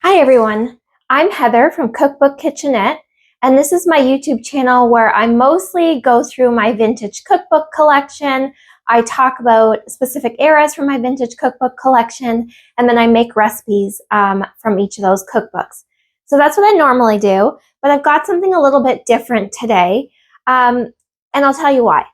Hi everyone, I'm Heather from Cookbook Kitchenette, and this is my YouTube channel where I mostly go through my vintage cookbook collection. I talk about specific eras from my vintage cookbook collection, and then I make recipes from each of those cookbooks. So that's what I normally do, but I've got something a little bit different today, and I'll tell you why.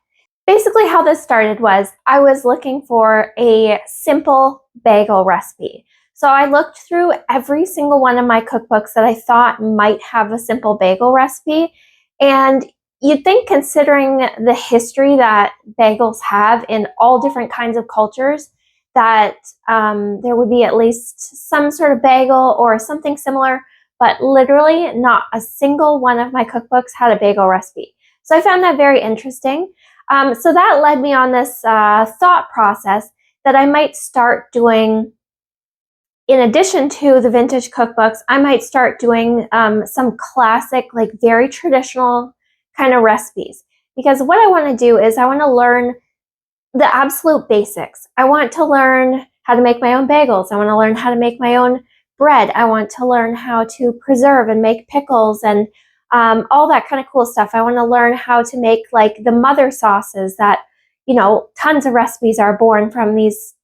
Basically how this started was I was looking for a simple bagel recipe. So I looked through every single one of my cookbooks that I thought might have a simple bagel recipe. And you'd think, considering the history that bagels have in all different kinds of cultures, that there would be at least some sort of bagel or something similar, but literally not a single one of my cookbooks had a bagel recipe. So I found that very interesting. So that led me on this thought process that I might start doing, in addition to the vintage cookbooks, I might start doing some classic, like very traditional kind of recipes. Because what I want to do is I want to learn the absolute basics. I want to learn how to make my own bagels. I want to learn how to make my own bread. I want to learn how to preserve and make pickles and all that kind of cool stuff. I want to learn how to make like the mother sauces that, tons of recipes are born from these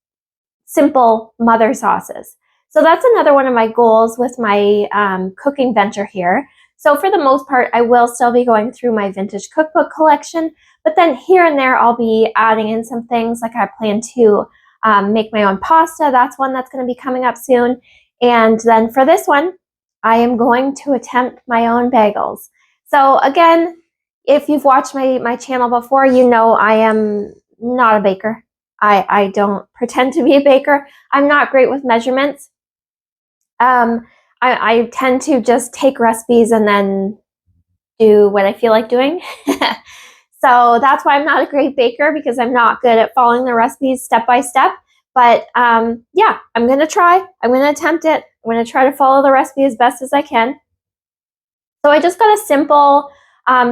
simple mother sauces. So that's another one of my goals with my cooking venture here. So for the most part, I will still be going through my vintage cookbook collection, but then here and there, I'll be adding in some things. Like I plan to make my own pasta. That's one that's going to be coming up soon. And then for this one, I am going to attempt my own bagels. So again, if you've watched my channel before, you know I am not a baker. I don't pretend to be a baker. I'm not great with measurements. I tend to just take recipes and then do what I feel like doing. So that's why I'm not a great baker, because I'm not good at following the recipes step by step. But yeah, I'm going to try. I'm going to attempt it. I'm going to try to follow the recipe as best as I can. So I just got a simple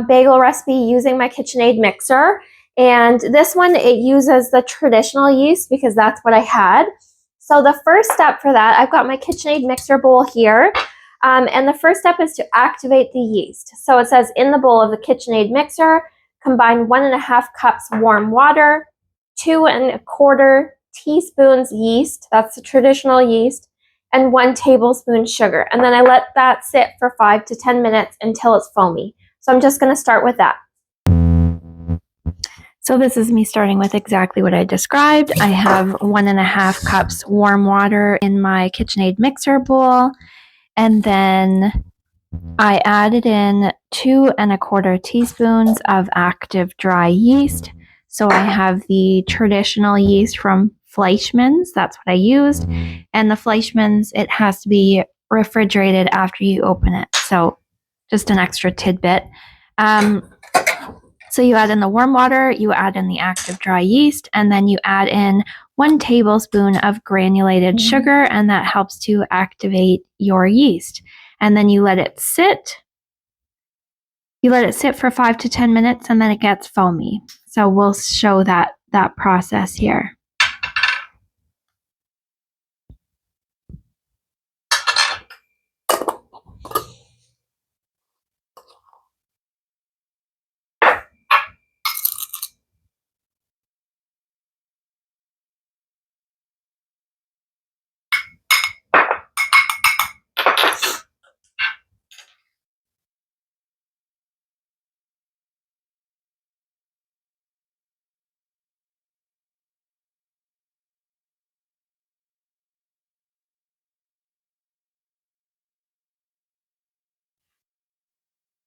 bagel recipe using my KitchenAid mixer. And this one, it uses the traditional yeast because that's what I had. So the first step for that, I've got my KitchenAid mixer bowl here. And the first step is to activate the yeast. So it says in the bowl of the KitchenAid mixer, combine 1.5 cups warm water, 2.25 teaspoons yeast, that's the traditional yeast, and 1 tablespoon sugar. And then I let that sit for 5 to 10 minutes until it's foamy. So I'm just going to start with that. So this is me starting with exactly what I described. I have 1.5 cups warm water in my KitchenAid mixer bowl. And then I added in 2.25 teaspoons of active dry yeast. So I have the traditional yeast from Fleischmann's. That's what I used. And the Fleischmann's, it has to be refrigerated after you open it. So just an extra tidbit. So you add in the warm water, you add in the active dry yeast, and then you add in 1 tablespoon of granulated sugar, and that helps to activate your yeast. And then you let it sit. You let it sit for 5 to 10 minutes, and then it gets foamy. So we'll show that process here.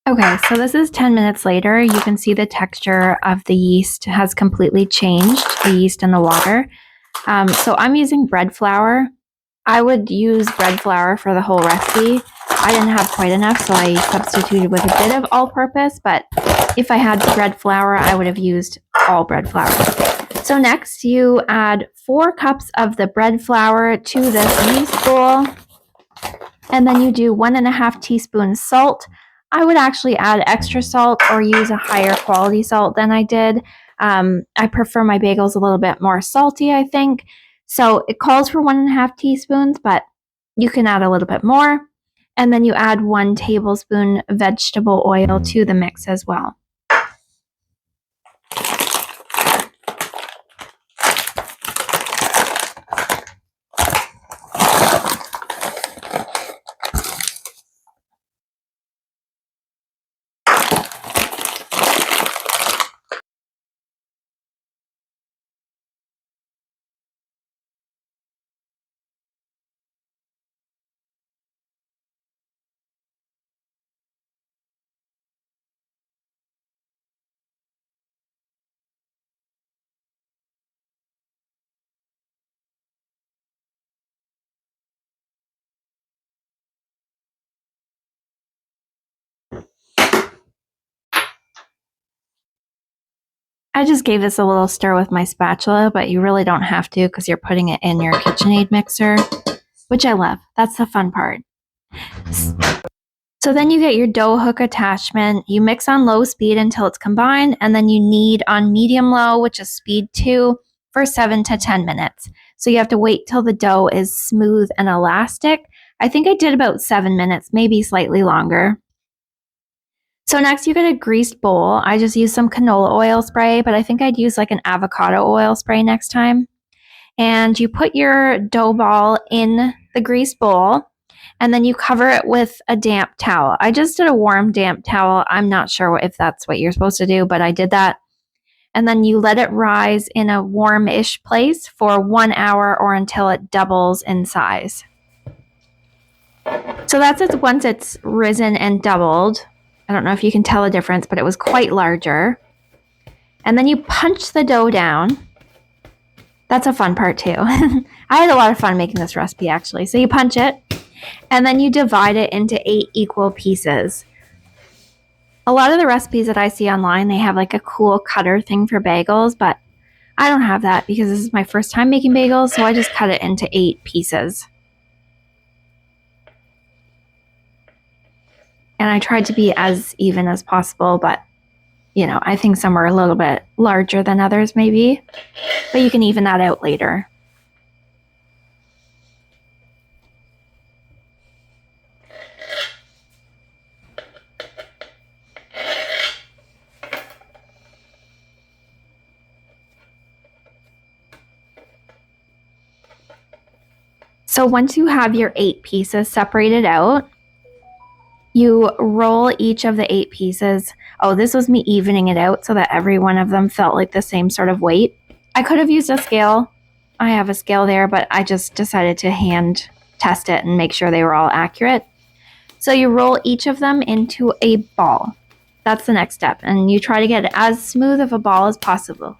Okay, so this is 10 minutes later. You can see the texture of the yeast has completely changed, the yeast in the water. So I'm using bread flour. I would use bread flour for the whole recipe. I didn't have quite enough, so I substituted with a bit of all-purpose, but if I had bread flour, I would have used all bread flour. So next, you add 4 cups of the bread flour to this yeast bowl, and then you do 1.5 teaspoons salt. I would actually add extra salt or use a higher quality salt than I did. I prefer my bagels a little bit more salty, I think. So it calls for 1.5 teaspoons, but You can add a little bit more, and then you add 1 tablespoon vegetable oil to the mix as well. I just gave this a little stir with my spatula, but you really don't have to because you're putting it in your KitchenAid mixer, which I love. That's the fun part. So then you get your dough hook attachment. You mix on low speed until it's combined, and then you knead on medium-low, which is speed 2, for 7 to 10 minutes. So you have to wait till the dough is smooth and elastic. I think I did about 7 minutes, maybe slightly longer. So next you get a greased bowl. I just used some canola oil spray, but I think I'd use like an avocado oil spray next time. And you put your dough ball in the greased bowl, and then you cover it with a damp towel. I just did a warm damp towel. I'm not sure if that's what you're supposed to do, but I did that. And then you let it rise in a warm-ish place for 1 hour or until it doubles in size. So that's it once it's risen and doubled. I don't know if you can tell the difference, but it was quite larger. And then you punch the dough down. That's a fun part too. I had a lot of fun making this recipe actually. So you punch it, and then you divide it into 8 equal pieces. A lot of the recipes that I see online, they have like a cool cutter thing for bagels, but I don't have that because this is my first time making bagels, so I just cut it into 8 pieces. And I tried to be as even as possible, but you know, I think some were a little bit larger than others maybe, but you can even that out later. So once you have your 8 pieces separated out, you roll each of the 8 pieces. Oh, this was me evening it out so that every one of them felt like the same sort of weight. I could have used a scale. I have a scale there, but I just decided to hand test it and make sure they were all accurate. So you roll each of them into a ball. That's the next step. And you try to get as smooth of a ball as possible.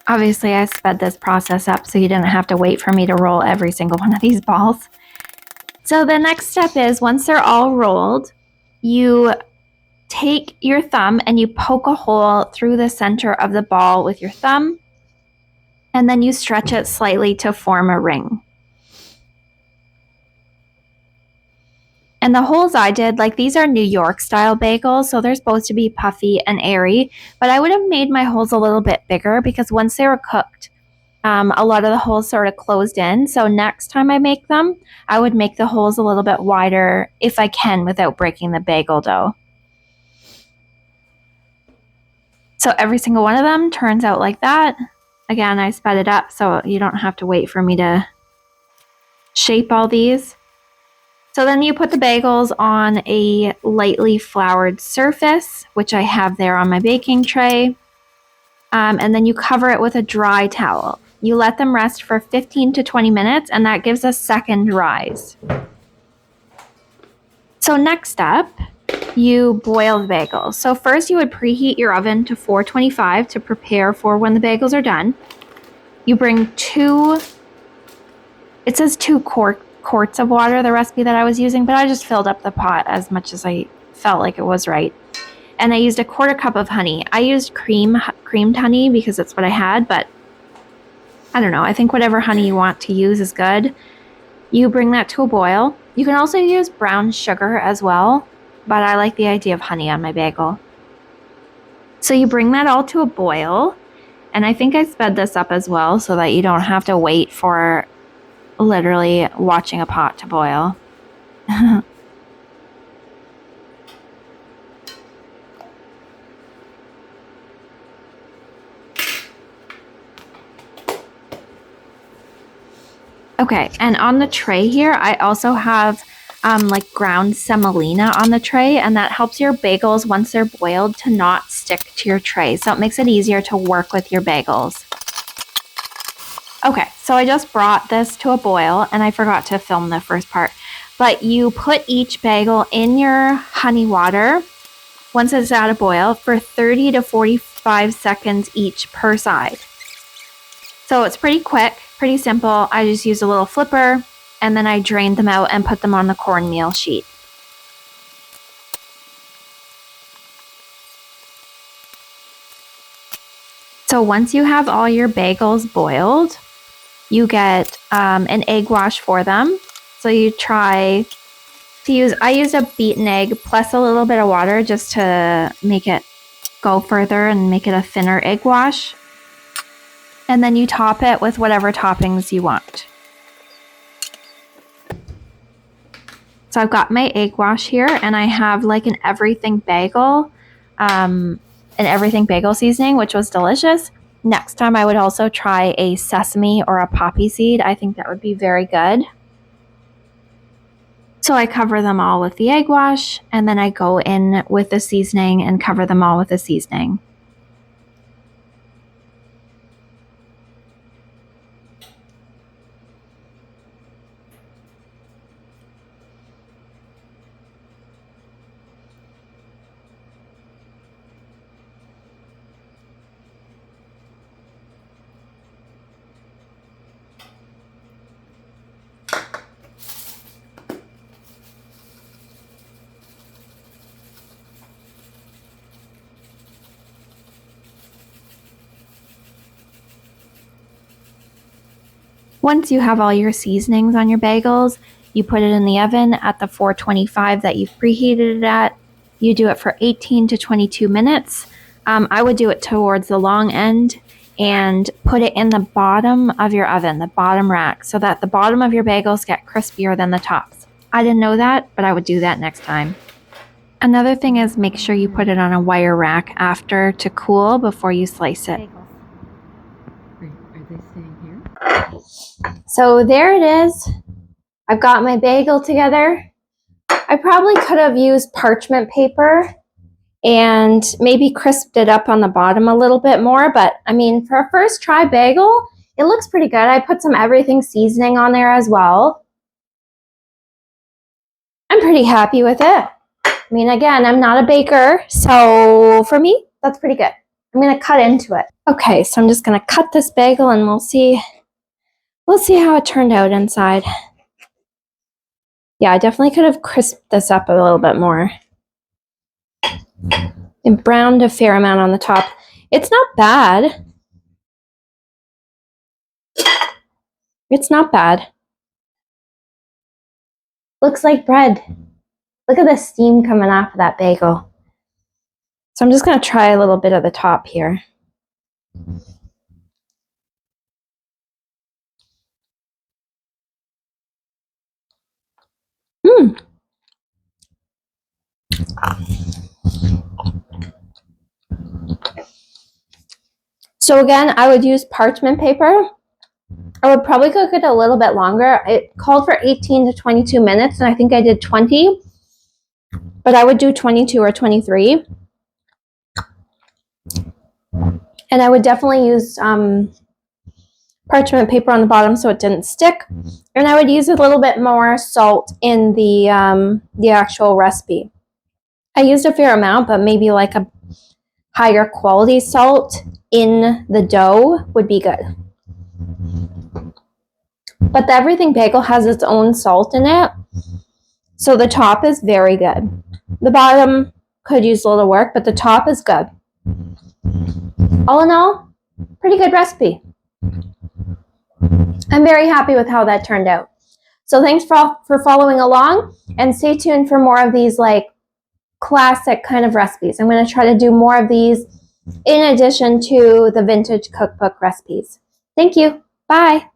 Obviously, I sped this process up so you didn't have to wait for me to roll every single one of these balls. So the next step is, once they're all rolled, you take your thumb and you poke a hole through the center of the ball with your thumb, and then you stretch it slightly to form a ring. And the holes I did, like these are New York style bagels, so they're supposed to be puffy and airy, but I would have made my holes a little bit bigger because once they were cooked, a lot of the holes sort of closed in. So next time I make them, I would make the holes a little bit wider if I can without breaking the bagel dough. So every single one of them turns out like that. Again, I sped it up so you don't have to wait for me to shape all these. So then you put the bagels on a lightly floured surface, which I have there on my baking tray. And then you cover it with a dry towel. You let them rest for 15 to 20 minutes, and that gives a second rise. So next up, you boil the bagels. So first you would preheat your oven to 425 to prepare for when the bagels are done. You bring 2 quarts of water, the recipe that I was using, but I just filled up the pot as much as I felt like it was right. and I used a 1/4 cup of honey. I used creamed honey because that's what I had, but I don't know. I think whatever honey you want to use is good. You bring that to a boil. You can also use brown sugar as well, but I like the idea of honey on my bagel. So you bring that all to a boil, and I think I sped this up as well so that you don't have to wait for literally watching a pot to boil. Okay, and on the tray here, I also have like ground semolina on the tray, and that helps your bagels, once they're boiled, to not stick to your tray. So it makes it easier to work with your bagels. Okay, so I just brought this to a boil, and I forgot to film the first part. But you put each bagel in your honey water once it's at a boil for 30 to 45 seconds each per side. So it's pretty quick, pretty simple. I just used a little flipper, and then I drained them out and put them on the cornmeal sheet. So once you have all your bagels boiled, you get an egg wash for them. So you try to use, I used a beaten egg plus a little bit of water just to make it go further and make it a thinner egg wash. And then you top it with whatever toppings you want. So I've got my egg wash here, and I have like an everything bagel seasoning, which was delicious. Next time I would also try a sesame or a poppy seed. I think that would be very good. So I cover them all with the egg wash, and then I go in with the seasoning and cover them all with the seasoning. Once you have all your seasonings on your bagels, you put it in the oven at the 425 that you've preheated it at. You do it for 18 to 22 minutes. I would do it towards the long end and put it in the bottom of your oven, the bottom rack, so that the bottom of your bagels get crispier than the tops. I didn't know that, but I would do that next time. Another thing is make sure you put it on a wire rack after to cool before you slice it. Are they staying here? So there it is. I've got my bagel together. I probably could have used parchment paper and maybe crisped it up on the bottom a little bit more, but I mean, for a first try bagel, it looks pretty good. I put some everything seasoning on there as well. I'm pretty happy with it. I mean, again, I'm not a baker, so for me, that's pretty good. I'm gonna cut into it. Okay, so I'm just gonna cut this bagel and we'll see how it turned out inside. Yeah, I definitely could have crisped this up a little bit more. It browned a fair amount on the top. It's not bad. It's not bad. Looks like bread. Look at the steam coming off of that bagel. So I'm just going to try a little bit of the top here. So again, I would use parchment paper. I would probably cook it a little bit longer. It called for 18 to 22 minutes, and I think I did 20. But I would do 22 or 23. And I would definitely use parchment paper on the bottom so it didn't stick. And I would use a little bit more salt in the actual recipe. I used a fair amount, but maybe like a higher quality salt in the dough would be good. But the everything bagel has its own salt in it, so the top is very good. The bottom, could use a little work, but the top is good. All in all, pretty good recipe. I'm very happy with how that turned out. So thanks for following along, and stay tuned for more of these like classic kind of recipes. I'm going to try to do more of these in addition to the vintage cookbook recipes. Thank you. Bye.